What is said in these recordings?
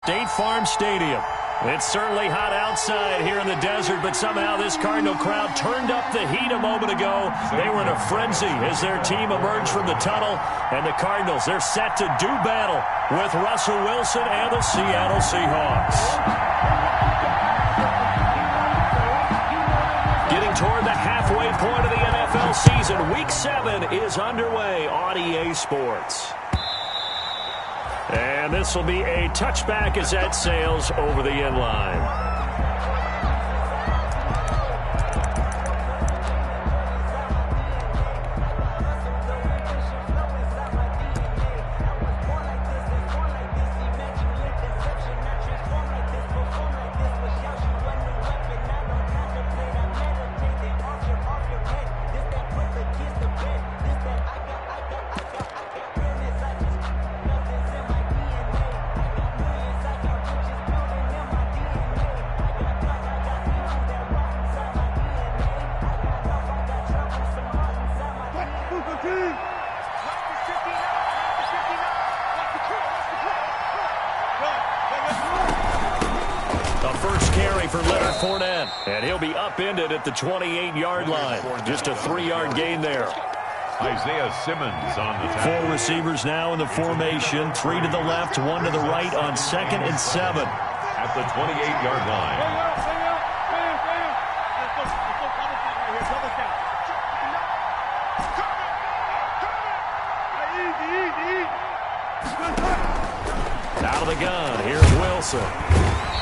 State Farm Stadium. It's certainly hot outside here in the desert, but somehow this Cardinal crowd turned up the heat a moment ago. They were in a frenzy as their team emerged from the tunnel, and the Cardinals, they're set to do battle with Russell Wilson and the Seattle Seahawks. Getting toward the halfway point of the NFL season, Week 7 is underway on EA Sports. And this will be a touchback as that sails over the end line. And he'll be upended at the 28-yard line. Just a 3-yard gain there. Isaiah Simmons on the tackle. 4 receivers now in the formation. 3 to the left, 1 to the right on 2nd and 7. At the 28-yard line. Out of the gun, here's Wilson.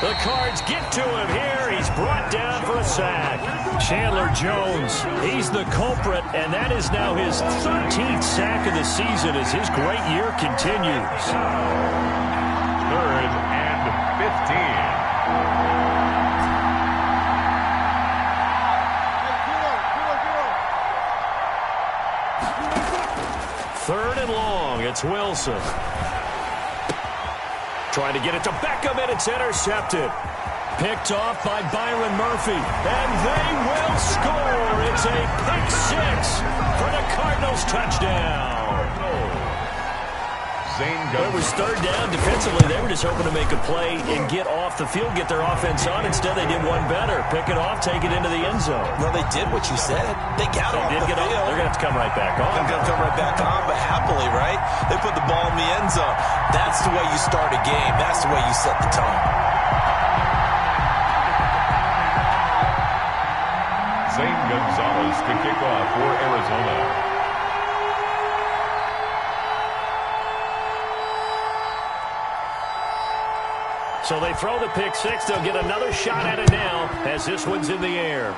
The Cards get to him here. He's brought down for a sack. Chandler Jones, he's the culprit, and that is now his 13th sack of the season as his great year continues. 3rd and 15. 3rd and long, it's Wilson. Trying to get it to Beckham, and it's intercepted. Picked off by Byron Murphy, and they will score. It's a pick 6 for the Cardinals touchdown. It was 3rd down. Defensively, they were just hoping to make a play and get off the field, get their offense on. Instead, they did one better. Pick it off, take it into the end zone. Well, they did what you said. They got off the field. They're going to have to come right back on. They're going to come right back on, but happily, right? They put the ball in the end zone. That's the way you start a game. That's the way you set the tone. Zane Gonzalez to kick off for Arizona. So they throw the pick 6. They'll get another shot at it now as this one's in the air.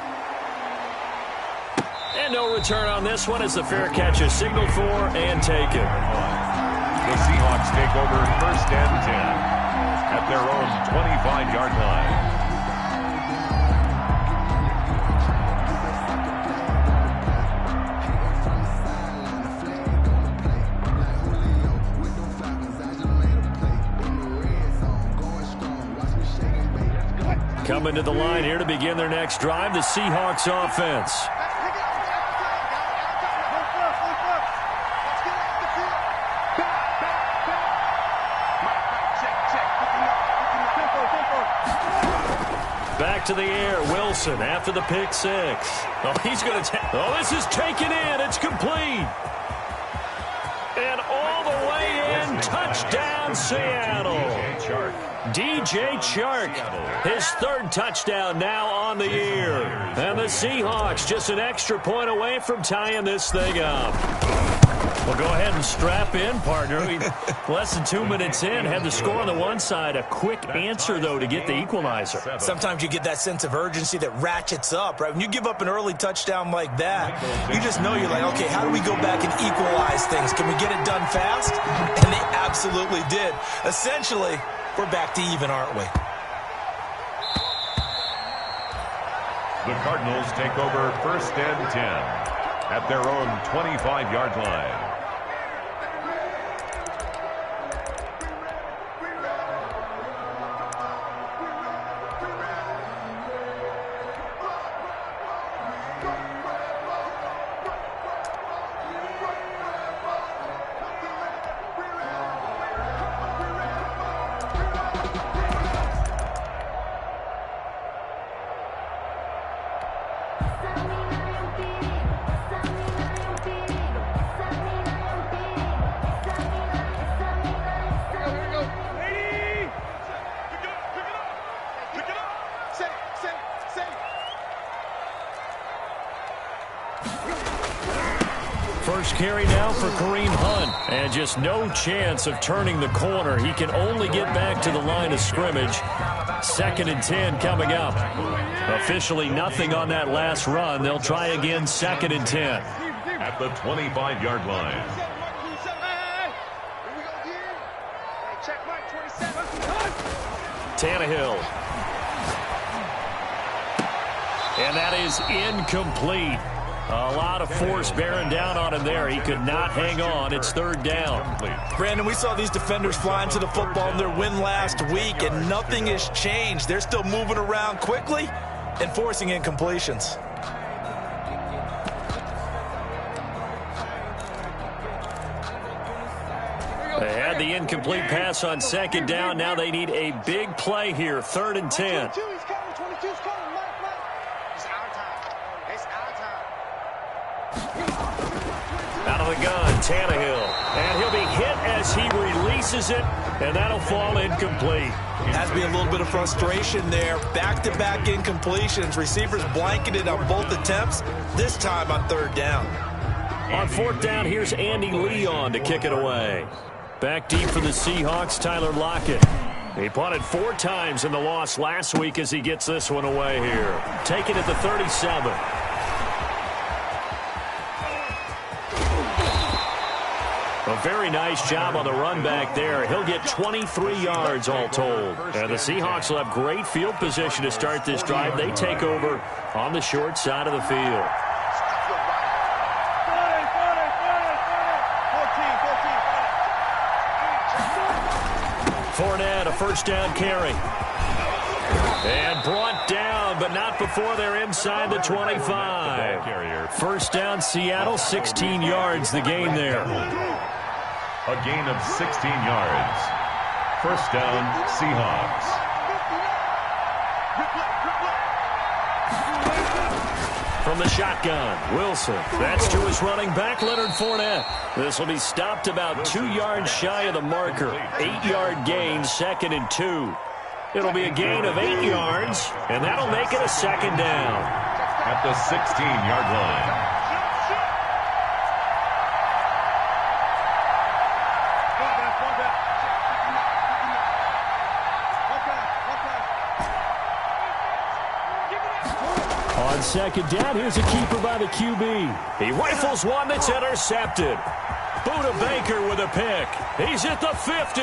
And no return on this one as the fair catch is signaled for and taken. The Seahawks take over 1st and 10 at their own 25-yard line. Coming to the line here to begin their next drive, the Seahawks offense. Back to the air, Wilson after the pick 6. Oh, he's going to take. Oh, this is taken in. It's complete. And all the way in, touchdown Seattle. DJ Chark, his 3rd touchdown now on the year. And the Seahawks just an extra point away from tying this thing up. Well, go ahead and strap in, partner. Less than 2 minutes in, had the score on the one side. A quick answer, though, to get the equalizer. Sometimes you get that sense of urgency that ratchets up, right? When you give up an early touchdown like that, you just know you're like, okay, how do we go back and equalize things? Can we get it done fast? And they absolutely did. Essentially, we're back to even, aren't we? The Cardinals take over 1st and 10 at their own 25-yard line. carry now for Kareem Hunt. And just no chance of turning the corner. He can only get back to the line of scrimmage. 2nd and 10 coming up. Officially nothing on that last run. They'll try again 2nd and 10. At the 25-yard line. Tannehill. And that is incomplete. A lot of force bearing down on him there. He could not hang on. It's 3rd down. Brandon, we saw these defenders flying to the football in their win last week, and nothing has changed. They're still moving around quickly and forcing incompletions. They had the incomplete pass on 2nd down. Now they need a big play here. 3rd and 10. Out of the gun, Tannehill. And he'll be hit as he releases it, and that'll fall incomplete. Has to be a little bit of frustration there. Back-to-back incompletions. Receivers blanketed on both attempts, this time on 3rd down. On 4th down, here's Andy Leon to kick it away. Back deep for the Seahawks, Tyler Lockett. He punted 4 times in the loss last week as he gets this one away here. Take it at the 37. A very nice job on the run back there. He'll get 23 yards all told. And the Seahawks will have great field position to start this drive. They take over on the short side of the field. Fournette, a 1st down carry. And brought down, but not before they're inside the 25. 1st down, Seattle, 16 yards the gain there. A gain of 16 yards. 1st down, Seahawks. From the shotgun, Wilson. That's to his running back, Leonard Fournette. This will be stopped about 2 yards shy of the marker. 8-yard gain, 2nd and 2. It'll be a gain of 8 yards, and that'll make it a 2nd down. At the 16-yard line. On 2nd down, here's a keeper by the QB. He rifles one that's intercepted. Buda Baker with a pick. He's at the 50,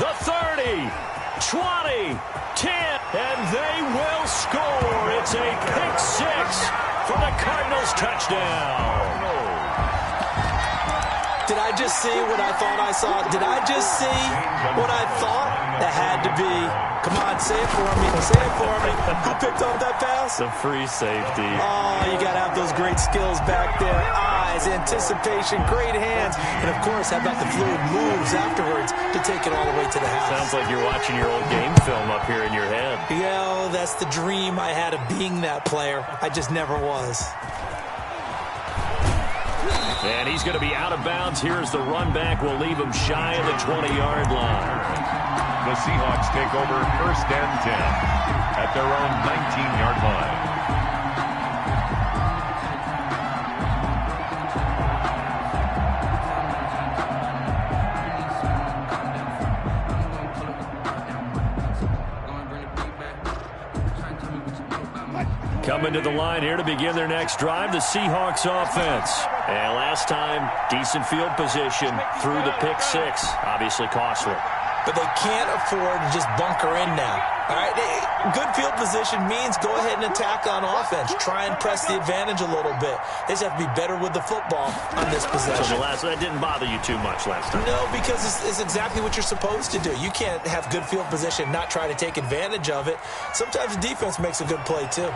the 30, 20, 10, and they will score. It's a pick 6 for the Cardinals touchdown. Did I just see what I thought I saw? Did I just see what I thought? That had to be. Come on, say it for me. Say it for me. Who picked off that pass? The free safety. Oh, you got to have those great skills back there. Eyes, anticipation, great hands. And, of course, how about the fluid moves afterwards to take it all the way to the house? Sounds like you're watching your old game film up here in your head. Yeah, that's the dream I had of being that player. I just never was. And he's going to be out of bounds. Here's the run back. We'll leave him shy of the 20-yard line. The Seahawks take over 1st and 10 at their own 19-yard line. Coming to the line here to begin their next drive, the Seahawks offense. And last time, decent field position through the pick 6. Obviously costly. But they can't afford to just bunker in now. All right, good field position means go ahead and attack on offense. Try and press the advantage a little bit. They just have to be better with the football on this possession. So that didn't bother you too much last time? No, because it's exactly what you're supposed to do. You can't have good field position, not try to take advantage of it. Sometimes the defense makes a good play, too.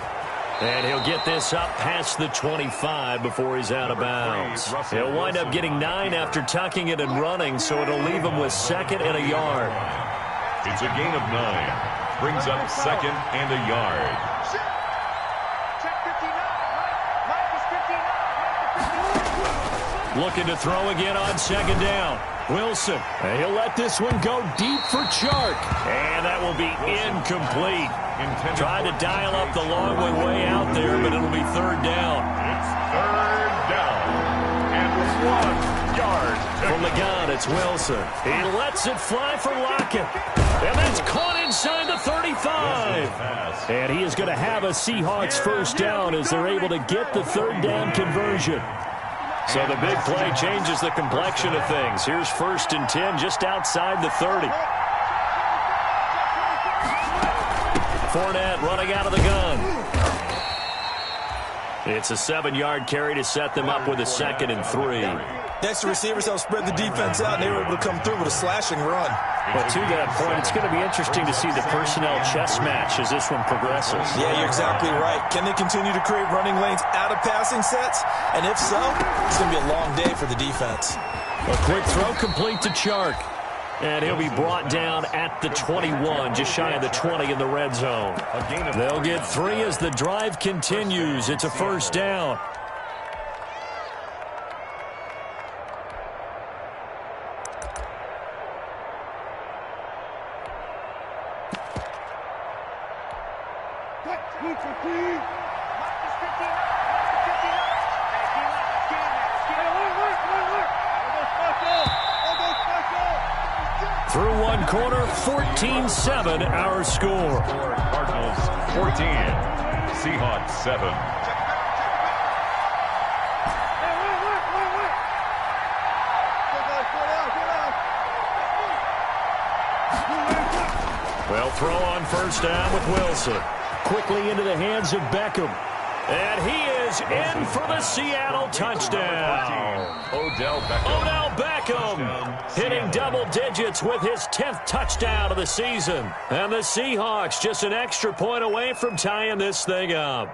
And he'll get this up past the 25 before he's out of bounds. He'll wind up getting 9 after tucking it and running, so it'll leave him with 2nd and a yard. It's a gain of 9. Brings up 2nd and a yard. Looking to throw again on 2nd down. Wilson. And he'll let this one go deep for Chark. And that will be incomplete. Tried to dial up the long way out there, but it'll be 3rd down. It's 3rd down. And 1 yard. From the gun, it's Wilson. He lets it fly for Lockett. And that's caught inside the 35. And he is going to have a Seahawks first down as they're able to get the third down conversion. So the big play changes the complexion of things. Here's 1st and 10 just outside the 30. Fournette running out of the gun. It's a 7-yard carry to set them up with a 2nd and 3. Next, the receivers help spread the defense out, and they were able to come through with a slashing run. But to that point, it's going to be interesting to see the personnel chess match as this one progresses. Yeah, you're exactly right. Can they continue to create running lanes out of passing sets? And if so, it's going to be a long day for the defense. A quick throw complete to Chark. And he'll be brought down at the 21, just shy of the 20 in the red zone. They'll get 3 as the drive continues. It's a first down. Through one quarter, 14-7, our score. Cardinals 14, Seahawks 7. Well, throw on first down with Wilson. Quickly into the hands of Beckham. And he is in for the Seattle touchdown. Odell Beckham hitting double digits with his 10th touchdown of the season. And the Seahawks just an extra point away from tying this thing up.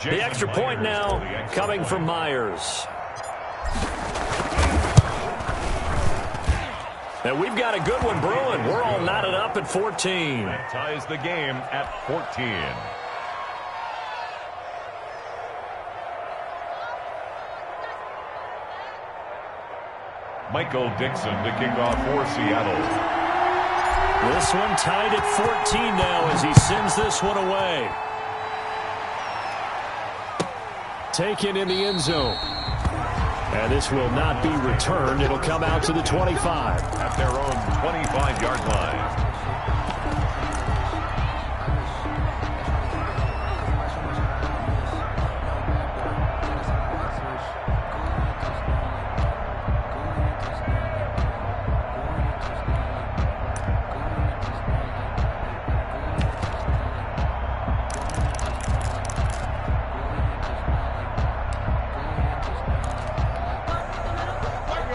The extra point now coming from Myers. And we've got a good one brewing. We're all knotted up at 14. That ties the game at 14. Michael Dixon to kick off for Seattle. This one tied at 14 now as he sends this one away. Taken in the end zone. And this will not be returned. It'll come out to the 25. At their own 25-yard line.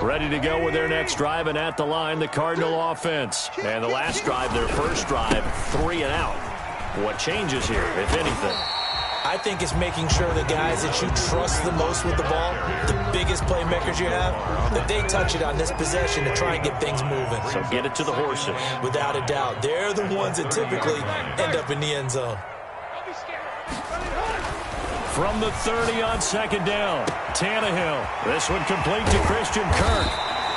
Ready to go with their next drive, and at the line, the Cardinal offense. And the last drive, their first drive, 3 and out. What changes here, if anything? I think it's making sure the guys that you trust the most with the ball, the biggest playmakers you have, that they touch it on this possession to try and get things moving. So get it to the horses. Without a doubt. They're the ones that typically end up in the end zone. From the 30 on second down, Tannehill. This one complete to Christian Kirk.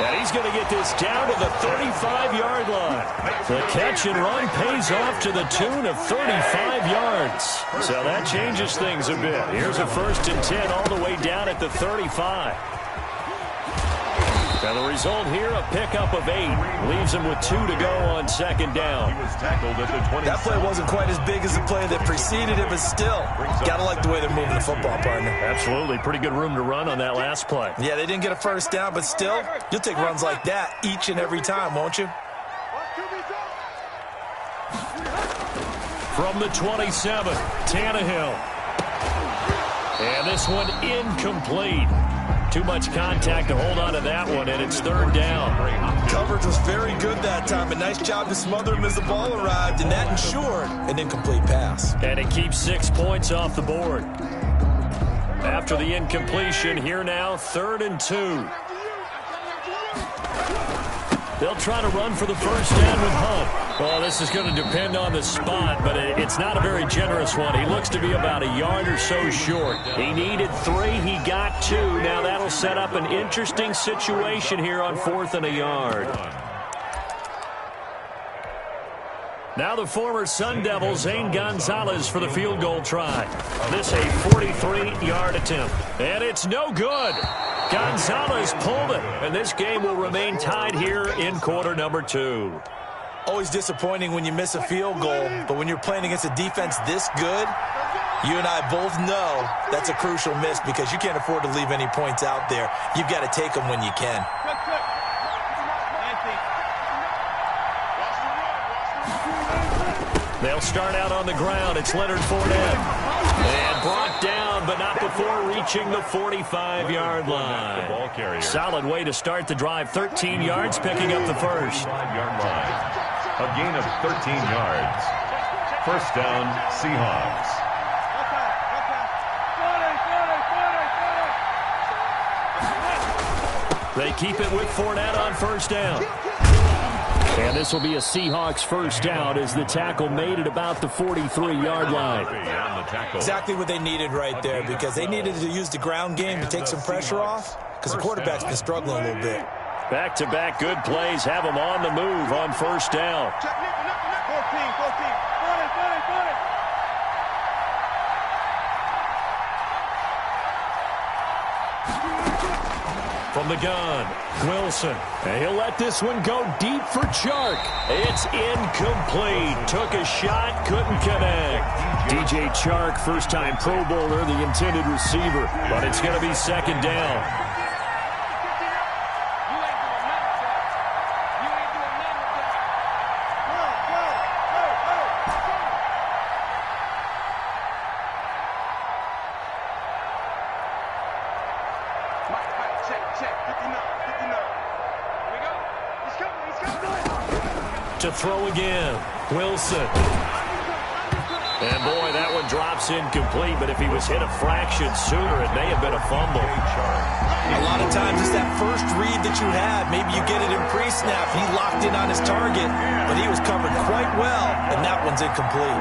And he's going to get this down to the 35-yard line. The catch and run pays off to the tune of 35 yards. So that changes things a bit. Here's a 1st and 10 all the way down at the 35. And the result here, a pickup of 8. Leaves him with 2 to go on second down. He was tackled at the 20. That play wasn't quite as big as the play that preceded it, but still, got to like the way they're moving the football, partner. Absolutely. Pretty good room to run on that last play. Yeah, they didn't get a first down, but still, you'll take runs like that each and every time, won't you? From the 27, Tannehill. And this one incomplete. Too much contact to hold on to that one, and it's 3rd down. Coverage was very good that time. A nice job to smother him as the ball arrived, and that ensured an incomplete pass. And it keeps 6 points off the board. After the incompletion, here now, 3rd and 2. They'll try to run for the first down with Hunt. Well, this is going to depend on the spot, but it's not a very generous one. He looks to be about a yard or so short. He needed 3. He got 2. Now that'll set up an interesting situation here on 4th and a yard. Now the former Sun Devil, Zane Gonzalez, for the field goal try. This a 43-yard attempt. And it's no good. Gonzalez pulled it. And this game will remain tied here in quarter number 2. Always disappointing when you miss a field goal, but when you're playing against a defense this good, you and I both know that's a crucial miss because you can't afford to leave any points out there. You've got to take them when you can. They'll start out on the ground. It's Leonard Fournette. And brought down, but not before reaching the 45-yard line. Solid way to start the drive. 13 yards, picking up the first. 5-yard line. A gain of 13 yards. First down, Seahawks. They keep it with Fournette on first down. And this will be a Seahawks first down as the tackle made at about the 43-yard line. Exactly what they needed right there because they needed to use the ground game to take some pressure off because the quarterback's been struggling a little bit. Back-to-back good plays have them on the move on first down. From the gun, Wilson. And he'll let this one go deep for Chark. It's incomplete. Took a shot, couldn't connect. DJ Chark, first-time Pro Bowler, the intended receiver. But it's going to be second down. To throw again, Wilson. And boy, that one drops incomplete, but if he was hit a fraction sooner, it may have been a fumble. A lot of times it's that first read that you have. Maybe you get it in pre-snap. He locked in on his target, but he was covered quite well, and that one's incomplete.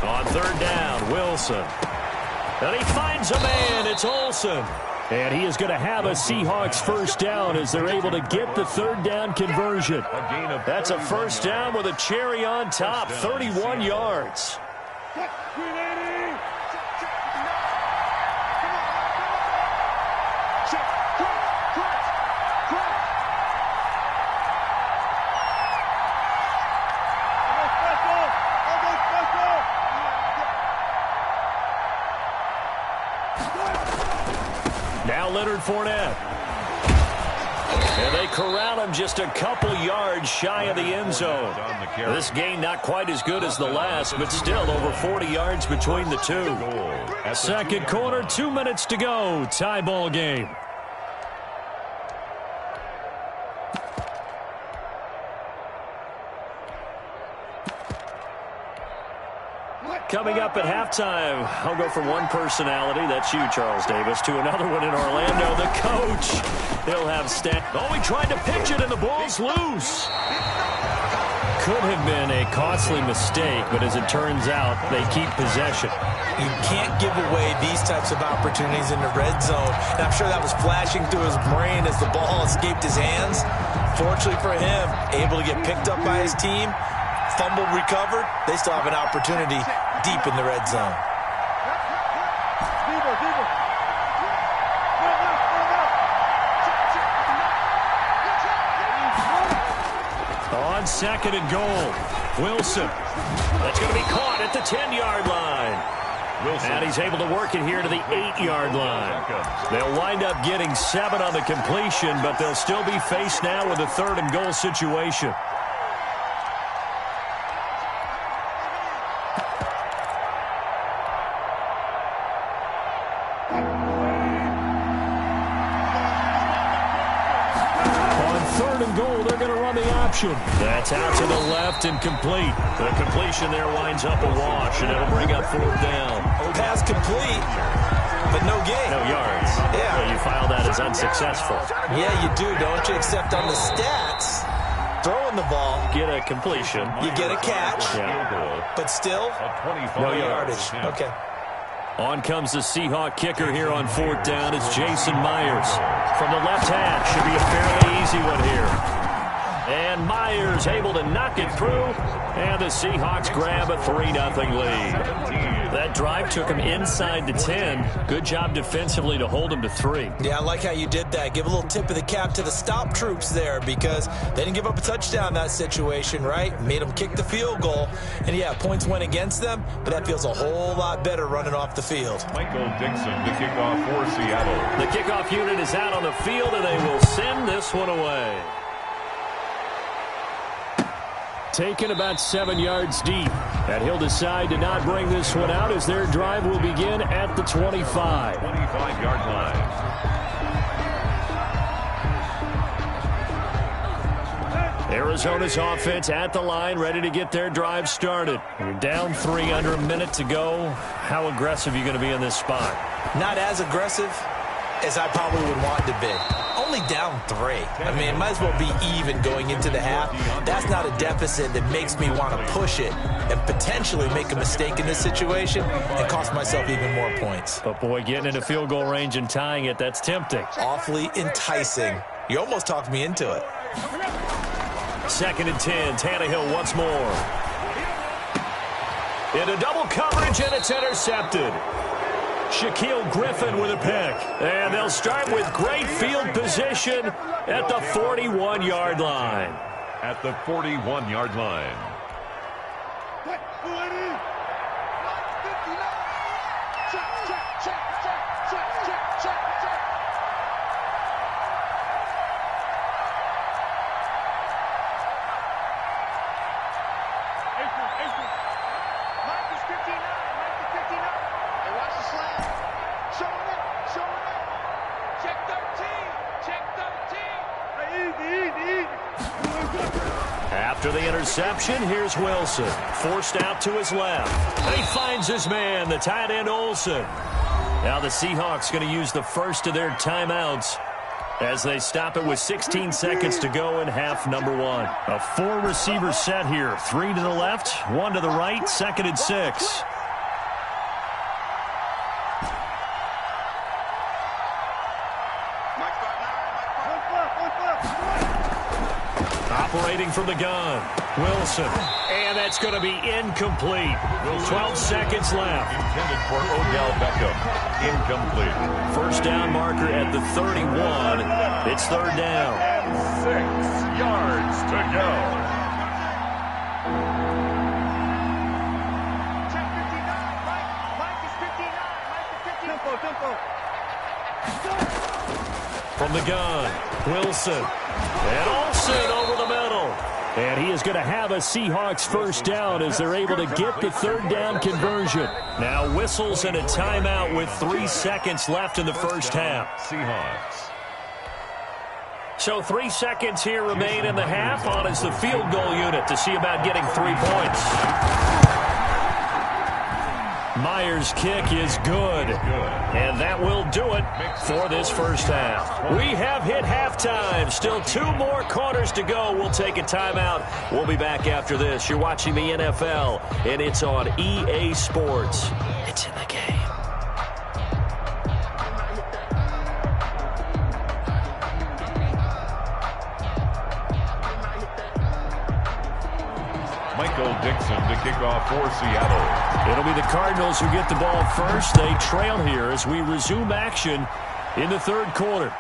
On third down, Wilson. And he finds a man. It's Olsen. And he is going to have a Seahawks first down as they're able to get the third down conversion. That's a first down with a cherry on top, 31 yards. Now Leonard Fournette. And they corral him just a couple yards shy of the end zone. This gain not quite as good as the last, but still over 40 yards between the two. Second quarter, 2 minutes to go. Tie ball game. Coming up at halftime, I'll go from one personality, that's you, Charles Davis, to another one in Orlando, the coach. He'll have Oh, he tried to pitch it, and the ball's loose. Could have been a costly mistake, but as it turns out, they keep possession. You can't give away these types of opportunities in the red zone. And I'm sure that was flashing through his brain as the ball escaped his hands. Fortunately for him, able to get picked up by his team, fumble recovered, they still have an opportunity deep in the red zone. On second and goal, Wilson. That's going to be caught at the 10-yard line. And he's able to work it here to the 8-yard line. They'll wind up getting 7 on the completion, but they'll still be faced now with a third and goal situation. That's out to the left and complete. The completion there winds up a wash, and it'll bring up fourth down. Pass complete, but no gain. No yards. Yeah. So you file that as unsuccessful. Yeah, you do, don't you? Except on the stats, throwing the ball. Get a completion. You get a catch. Yeah. But still, no yardage. Okay. On comes the Seahawk kicker here on 4th down. It's Jason Myers. From the left hash, should be a fairly easy one here. And Myers able to knock it through, and the Seahawks grab a 3-0 lead. That drive took him inside the 10. Good job defensively to hold him to 3. Yeah, I like how you did that. Give a little tip of the cap to the stop troops there because they didn't give up a touchdown in that situation, right? Made them kick the field goal. And, yeah, points went against them, but that feels a whole lot better running off the field. Michael Dixon to kick off for Seattle. The kickoff unit is out on the field, and they will send this one away. Taken about 7 yards deep. And he'll decide to not bring this one out as their drive will begin at the 25. 25-yard line. Arizona's offense at the line, ready to get their drive started. You're down 3, under a minute to go. How aggressive are you going to be in this spot? Not as aggressive as I probably would want to be. Only down 3. I mean, it might as well be even going into the half. That's not a deficit that makes me want to push it and potentially make a mistake in this situation and cost myself even more points. But, boy, getting into field goal range and tying it, that's tempting. Awfully enticing. You almost talked me into it. 2nd and 10. Tannehill once more. Into double coverage, and it's intercepted. Shaquille Griffin with a pick. And they'll start with great field position at the 41-yard line. At the 41-yard line. After the interception, here's Wilson. Forced out to his left. He finds his man, the tight end Olsen. Now the Seahawks going to use the first of their timeouts as they stop it with 16 seconds to go in half number 1. A 4-receiver set here. 3 to the left, 1 to the right, 2nd and 6. Operating from the gun, Wilson. And that's going to be incomplete. 12 seconds left. Intended for Odell Beckham. Incomplete. First down marker at the 31. It's 3rd down. 6 yards to go. From the gun, Wilson. And Olsen over the middle. And he is going to have a Seahawks first down as they're able to get the 3rd down conversion. Now whistles and a timeout with 3 seconds left in the first half. Seahawks. So 3 seconds here remain in the half. On is the field goal unit to see about getting 3 points. Myers' kick is good. And that will do it for this first half. We have hit halftime. Still 2 more quarters to go. We'll take a timeout. We'll be back after this. You're watching the NFL, and it's on EA Sports. It's in the game. Michael Dixon to kick off for Seattle. It'll be the Cardinals who get the ball first. They trail here as we resume action in the 3rd quarter.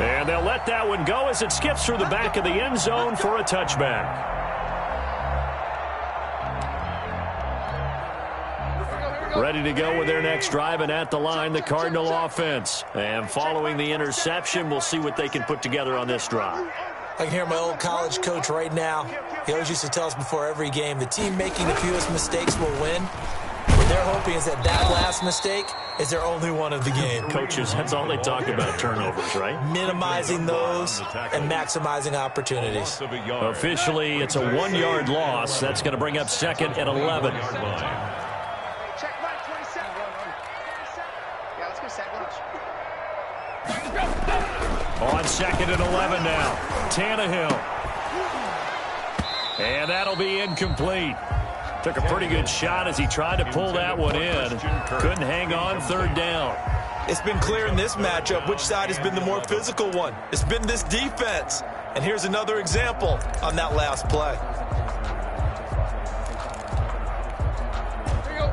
And they'll let that one go as it skips through the back of the end zone for a touchback. Ready to go with their next drive, and at the line, the Cardinal offense. And following the interception, we'll see what they can put together on this drive. I can hear my old college coach right now. He always used to tell us before every game, the team making the fewest mistakes will win. What they're hoping is that last mistake is their only one of the game. Coaches, that's all they talk about, turnovers, right? Minimizing those and maximizing opportunities. Officially, it's a 1-yard loss. That's going to bring up 2nd and 11. On 2nd and 11 now. Tannehill. And that'll be incomplete. Took a pretty good shot as he tried to pull that one in. Couldn't hang on third down. It's been clear in this matchup which side has been the more physical one. It's been this defense. And here's another example on that last play.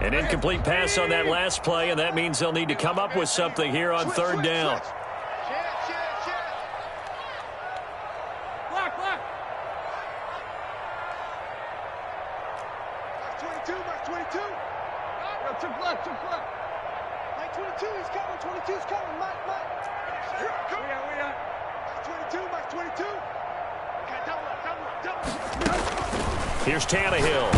An incomplete pass on that last play, and that means they'll need to come up with something here on third down. Here's Tannehill.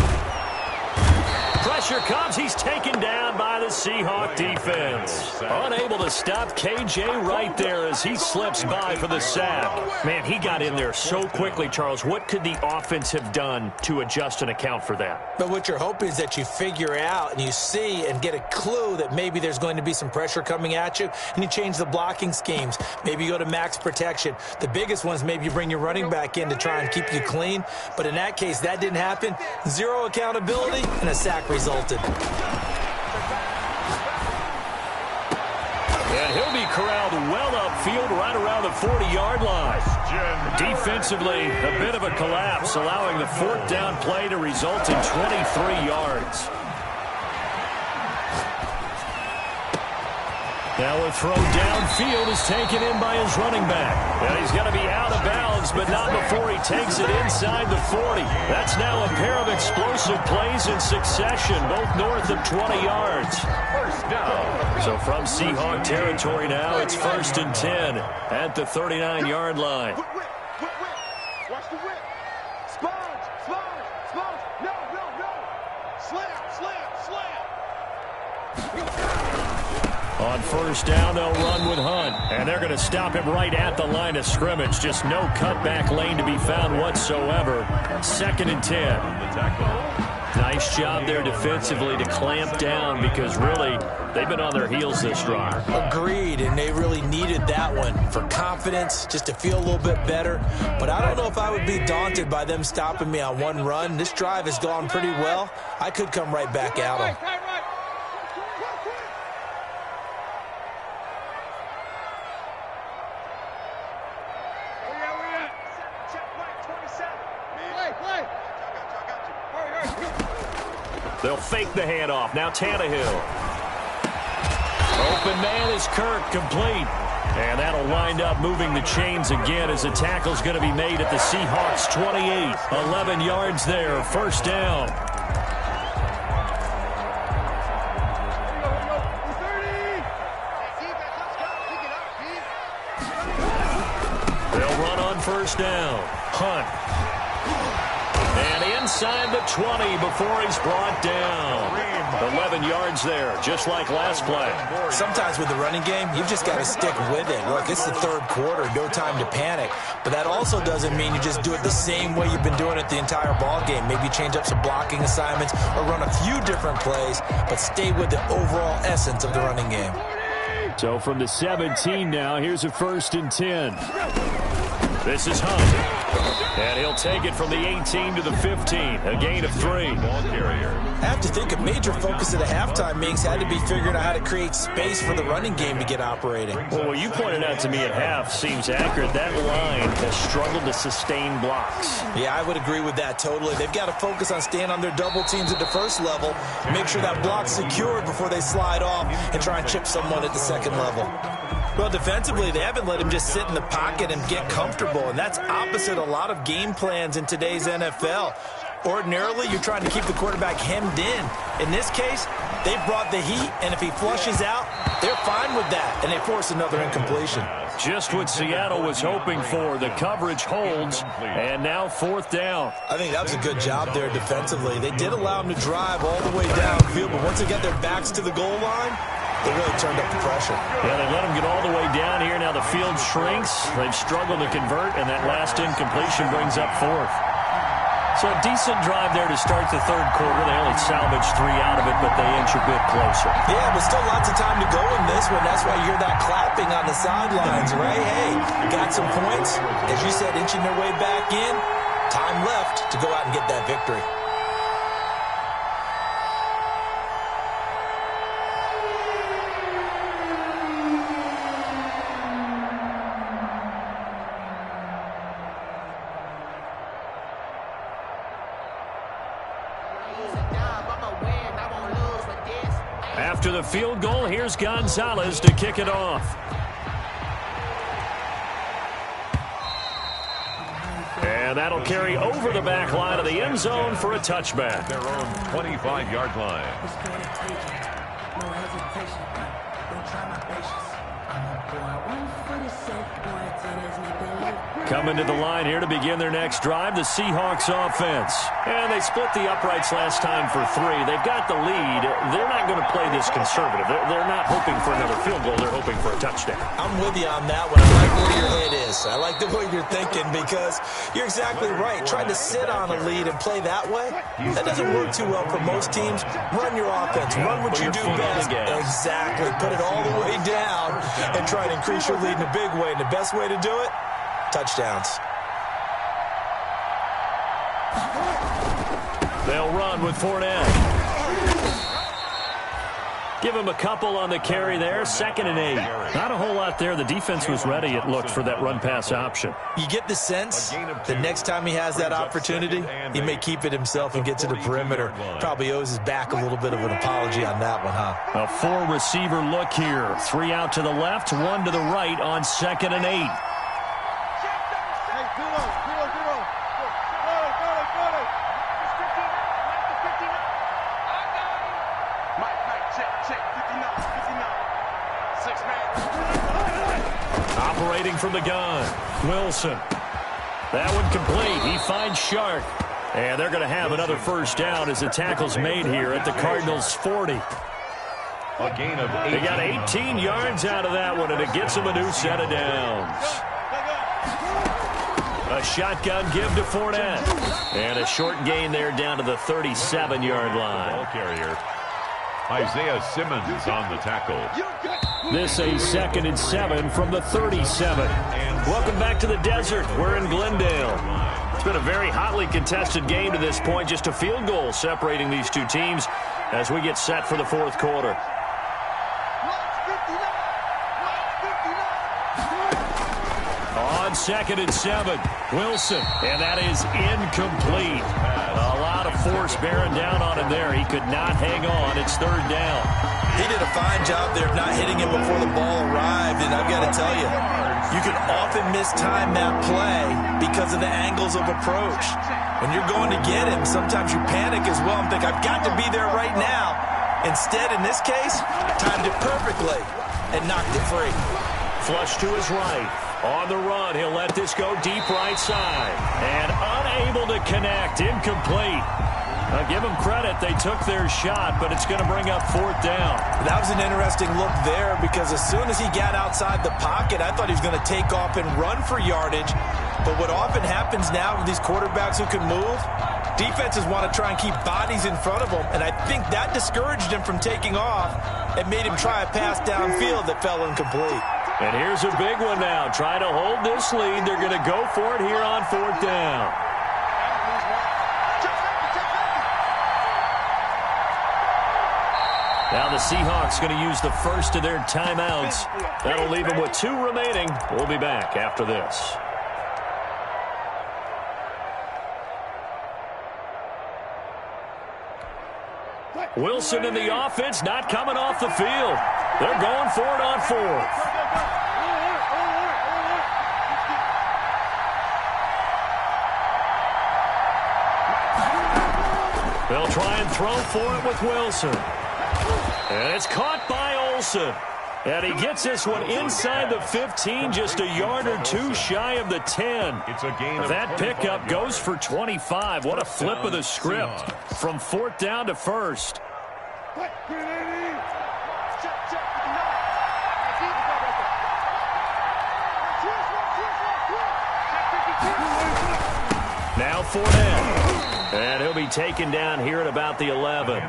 Pressure comes. He's taken down by the Seahawk defense. Unable to stop KJ right there as he slips by for the sack. Man, he got in there so quickly, Charles. What could the offense have done to adjust and account for that? But what you're hoping is that you figure out and you see and get a clue that maybe there's going to be some pressure coming at you, and you change the blocking schemes. Maybe you go to max protection. The biggest one is maybe you bring your running back in to try and keep you clean. But in that case, that didn't happen. Zero accountability, and a sack resulted. And he'll be corralled well upfield right around the 40-yard line. Defensively, a bit of a collapse, allowing the fourth down play to result in 23 yards. Now a throw downfield is taken in by his running back. And he's going to be out of bounds, but not before he takes it inside the 40. That's now a pair of explosive plays in succession, both north of 20 yards. First down. So from Seahawk territory now, it's 1st and 10 at the 39-yard line. Watch the whip. Sponge. No. Slam. On first down, they'll run with Hunt. And they're going to stop him right at the line of scrimmage. Just no cutback lane to be found whatsoever. 2nd and 10. Nice job there defensively to clamp down because really they've been on their heels this drive. Agreed, and they really needed that one for confidence, just to feel a little bit better. But I don't know if I would be daunted by them stopping me on one run. This drive has gone pretty well. I could come right back at them. They'll fake the handoff. Now Tannehill. Open man is Kirk, complete. And that'll wind up moving the chains again as the tackle's going to be made at the Seahawks 28. 11 yards there, first down. They'll run on first down. Hunt. And inside the 20 before he's brought down. 11 yards there, just like last play. Sometimes with the running game, you've just got to stick with it. Look, it's the third quarter, no time to panic. But that also doesn't mean you just do it the same way you've been doing it the entire ball game. Maybe change up some blocking assignments or run a few different plays, but stay with the overall essence of the running game. So from the 17 now, here's a 1st and 10. This is Hunt. And he'll take it from the 18 to the 15, a gain of 3. I have to think a major focus of the halftime meetings had to be figuring out how to create space for the running game to get operating. Well, what you pointed out to me at half seems accurate. That line has struggled to sustain blocks. Yeah, I would agree with that totally. They've got to focus on staying on their double teams at the first level, make sure that block's secured before they slide off and try and chip someone at the second level. Well, defensively, they haven't let him just sit in the pocket and get comfortable, and that's opposite a lot of game plans in today's NFL. Ordinarily, you're trying to keep the quarterback hemmed in. In this case, they brought the heat, and if he flushes out, they're fine with that, and they force another incompletion. Just what Seattle was hoping for. The coverage holds, and now 4th down. I think that was a good job there defensively. They did allow him to drive all the way downfield, but once they got their backs to the goal line, they really turned up the pressure. Yeah, they let him get all the way down here. Now the field shrinks. They've struggled to convert, and that last incompletion brings up 4th. So a decent drive there to start the third quarter. They only salvaged 3 out of it, but they inch a bit closer. Yeah, but still lots of time to go in this one. That's why you hear that clapping on the sidelines, right? Hey, got some points. As you said, inching their way back in. Time left to go out and get that victory. After the field goal, here's Gonzalez to kick it off. And that'll carry over the back line of the end zone for a touchback. Their own 25-yard line. Coming to the line here to begin their next drive, the Seahawks offense. And they split the uprights last time for 3. They've got the lead. They're not going to play this conservative. They're not hoping for another field goal. They're hoping for a touchdown. I'm with you on that one. I like where your head is. I like the way you're thinking because you're exactly right. Trying to sit on a lead and play that way, that doesn't work too well for most teams. Run your offense. Run what you do best. Exactly. Put it all the way down and try to increase your lead in a big way. And the best way to do it, touchdowns. They'll run with Fournette. Give him a couple on the carry there. 2nd and 8. Not a whole lot there. The defense was ready, it looked, for that run-pass option. You get the sense the next time he has that opportunity, he may keep it himself and get to the perimeter. Probably owes his back a little bit of an apology on that one, huh? A 4-receiver look here. 3 out to the left, 1 to the right on 2nd and 8. Operating from the gun, Wilson. That one complete. He finds Shark. And they're going to have another first down as the tackle's made here at the Cardinals' 40. A gain of 18. They got 18 yards out of that one, and it gets them a new set of downs. A shotgun give to Fournette. And a short gain there down to the 37-yard line. Ball carrier. Isaiah Simmons on the tackle. This a 2nd and 7 from the 37. Welcome back to the desert. We're in Glendale. It's been a very hotly contested game to this point. Just a field goal separating these two teams as we get set for the 4th quarter. On 2nd and 7, Wilson. And that is incomplete. A lot of force bearing down on him there. He could not hang on. It's 3rd down. He did a fine job there of not hitting him before the ball arrived, and I've got to tell you, you can often mistime that play because of the angles of approach. When you're going to get him, sometimes you panic as well and think, I've got to be there right now. Instead, in this case, timed it perfectly and knocked it free. Flush to his right. On the run, he'll let this go deep right side. And unable to connect, incomplete. I'll give them credit. They took their shot, but it's going to bring up 4th down. That was an interesting look there because as soon as he got outside the pocket, I thought he was going to take off and run for yardage. But what often happens now with these quarterbacks who can move, defenses want to try and keep bodies in front of them, and I think that discouraged him from taking off and made him try a pass downfield that fell incomplete. And here's a big one now. Trying to hold this lead. They're going to go for it here on 4th down. Now the Seahawks going to use the first of their timeouts. That'll leave them with 2 remaining. We'll be back after this. Wilson in the offense, not coming off the field. They're going for it on 4th. They'll try and throw for it with Wilson. And it's caught by Olsen. And he gets this one inside the 15, just a yard or 2 shy of the 10. It's a gain of that pickup goes for 25. What a flip of the script from 4th down to 1st. Now Fournette. And he'll be taken down here at about the 11.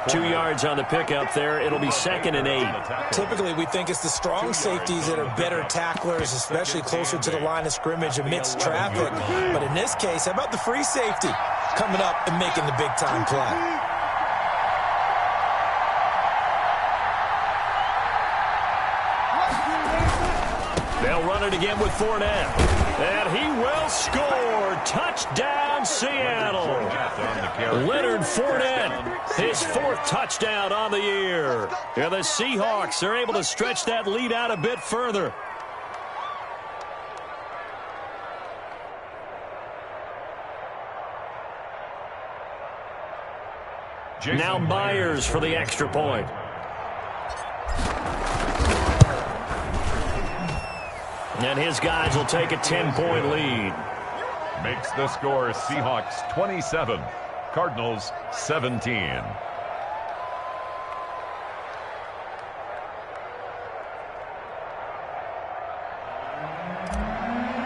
2 yards on the pickup there. It'll be 2nd and 8. Typically, we think it's the strong safeties that are better tacklers, especially closer to the line of scrimmage amidst traffic. But in this case, how about the free safety coming up and making the big-time play? They'll run it again with Fournette. And he will score. Touchdown, Seattle. Leonard Fournette, his 4th touchdown on the year. And the Seahawks are able to stretch that lead out a bit further. Now Myers for the extra point. And his guys will take a 10-point lead. Makes the score Seahawks 27, Cardinals 17.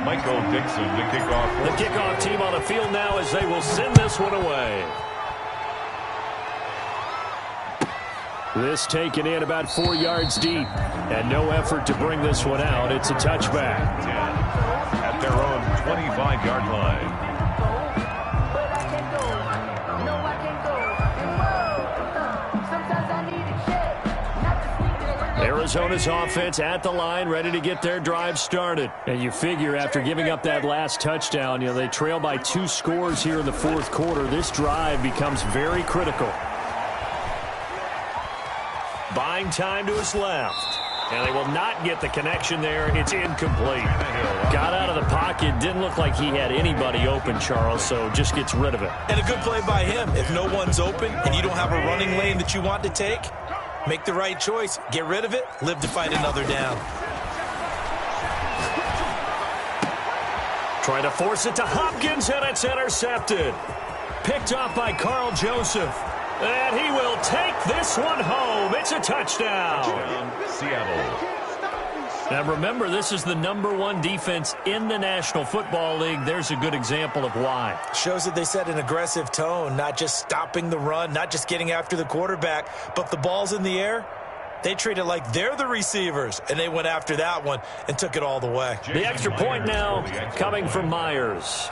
Michael Dixon to kick off. The kickoff team on the field now as they will send this one away. This taken in about 4 yards deep. And no effort to bring this one out. It's a touchback. At their own 25-yard line. Arizona's offense at the line, ready to get their drive started. And you figure after giving up that last touchdown, they trail by 2 scores here in the 4th quarter. This drive becomes very critical. Buying time to his left. And they will not get the connection there. It's incomplete. Got out of the pocket. Didn't look like he had anybody open, Charles, so just gets rid of it. And a good play by him. If no one's open and you don't have a running lane that you want to take, make the right choice. Get rid of it. Live to fight another down. Trying to force it to Hopkins, and it's intercepted. Picked off by Carl Joseph. And he will take this one home. It's a touchdown. Seattle. Now remember, this is the #1 defense in the National Football League. There's a good example of why. Shows that they set an aggressive tone, not just stopping the run, not just getting after the quarterback, but the ball's in the air. They treat it like they're the receivers, and they went after that one and took it all the way. The extra point now coming from Myers.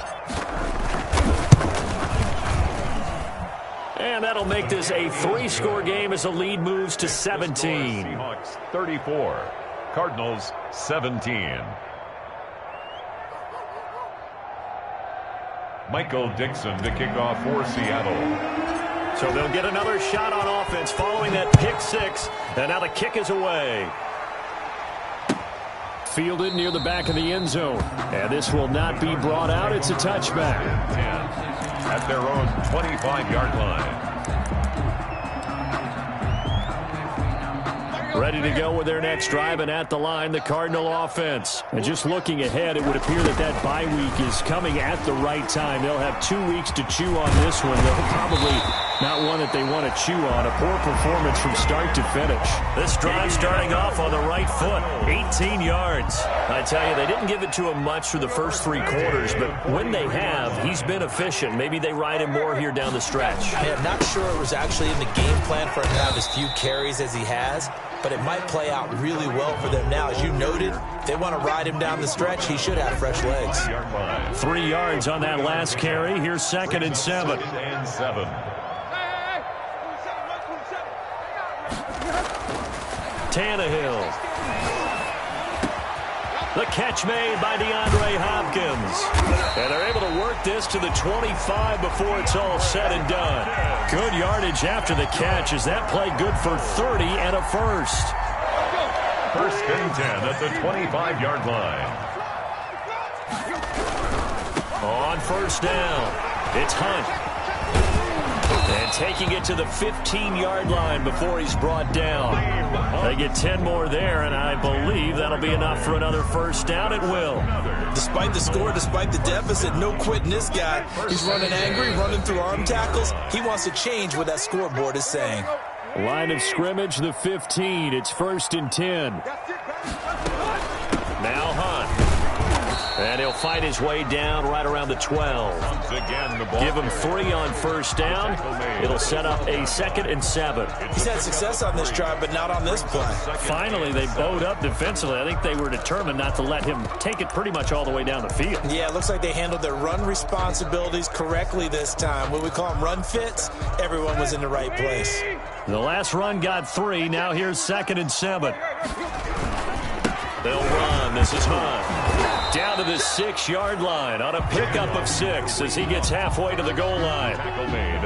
And that'll make this a 3-score game as the lead moves to 17. Seahawks 34, Cardinals 17. Michael Dixon to kick off for Seattle. So they'll get another shot on offense following that pick 6. And now the kick is away. Fielded near the back of the end zone. And this will not be brought out. It's a touchback. 10 at their own 25-yard line. Ready to go with their next drive, and at the line, the Cardinal offense. And just looking ahead, it would appear that that bye week is coming at the right time. They'll have 2 weeks to chew on this one. They'll probably not one that they want to chew on. A poor performance from start to finish. This drive starting off on the right foot, 18 yards. I tell you, they didn't give it to him much through the first 3 quarters, but when they have, he's been efficient. Maybe they ride him more here down the stretch. I'm not sure it was actually in the game plan for him to have as few carries as he has, but it might play out really well for them now. As you noted, if they want to ride him down the stretch, he should have fresh legs. 3 yards on that last carry. Here's 2nd and 7. Tannehill. The catch made by DeAndre Hopkins. And they're able to work this to the 25 before it's all said and done. Good yardage after the catch. Is that play good for 30 and a first? 1st and 10 at the 25-yard line. On 1st down, it's Hunt. And taking it to the 15-yard line before he's brought down. They get 10 more there, and I believe that'll be enough for another 1st down. It will. Despite the score, despite the deficit, no quitting this guy. He's running angry, running through arm tackles. He wants to change what that scoreboard is saying. Line of scrimmage, the 15. It's 1st and 10. Now Hunt. And he'll fight his way down right around the 12. Give him 3 on 1st down. It'll set up a 2nd and 7. He's had success on this drive, but not on this play. Finally, they bowed up defensively. I think they were determined not to let him take it pretty much all the way down the field. Yeah, it looks like they handled their run responsibilities correctly this time. When we call them run fits, everyone was in the right place. The last run got 3. Now here's 2nd and 7. They'll run. And this is Hunt. Down to the 6-yard line on a pickup of 6 as he gets halfway to the goal line.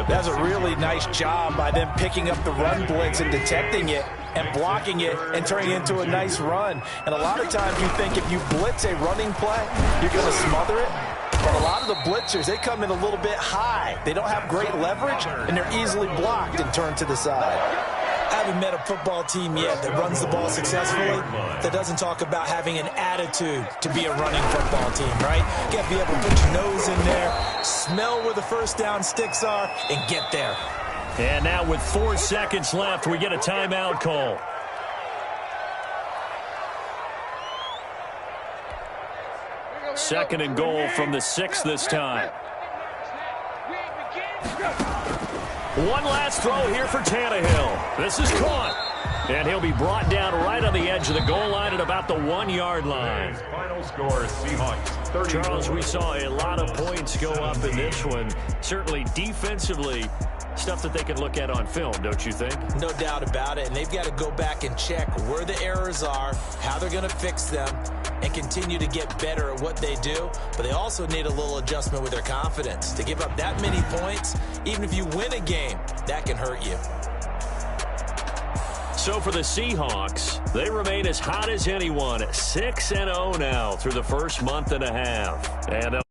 That's a really nice job by them picking up the run blitz and detecting it and blocking it and turning it into a nice run. And a lot of times you think if you blitz a running play, you're going to smother it. But a lot of the blitzers, they come in a little bit high. They don't have great leverage, and they're easily blocked and turned to the side. I haven't met a football team yet that runs the ball successfully that doesn't talk about having an attitude to be a running football team, right? You got to be able to put your nose in there, smell where the first down sticks are, and get there. And now with 4 seconds left, we get a timeout call. Second and goal from the 6 this time. One last throw here for Tannehill. This is caught. And he'll be brought down right on the edge of the goal line at about the 1-yard line. Final score, Seahawks 30. Charles, we saw a lot of points go up in this one. Certainly defensively, stuff that they can look at on film, don't you think? No doubt about it. And they've got to go back and check where the errors are, how they're going to fix them, and continue to get better at what they do. But they also need a little adjustment with their confidence. To give up that many points, even if you win a game, that can hurt you. So for the Seahawks, they remain as hot as anyone, 6-0 now through the first month and a half. And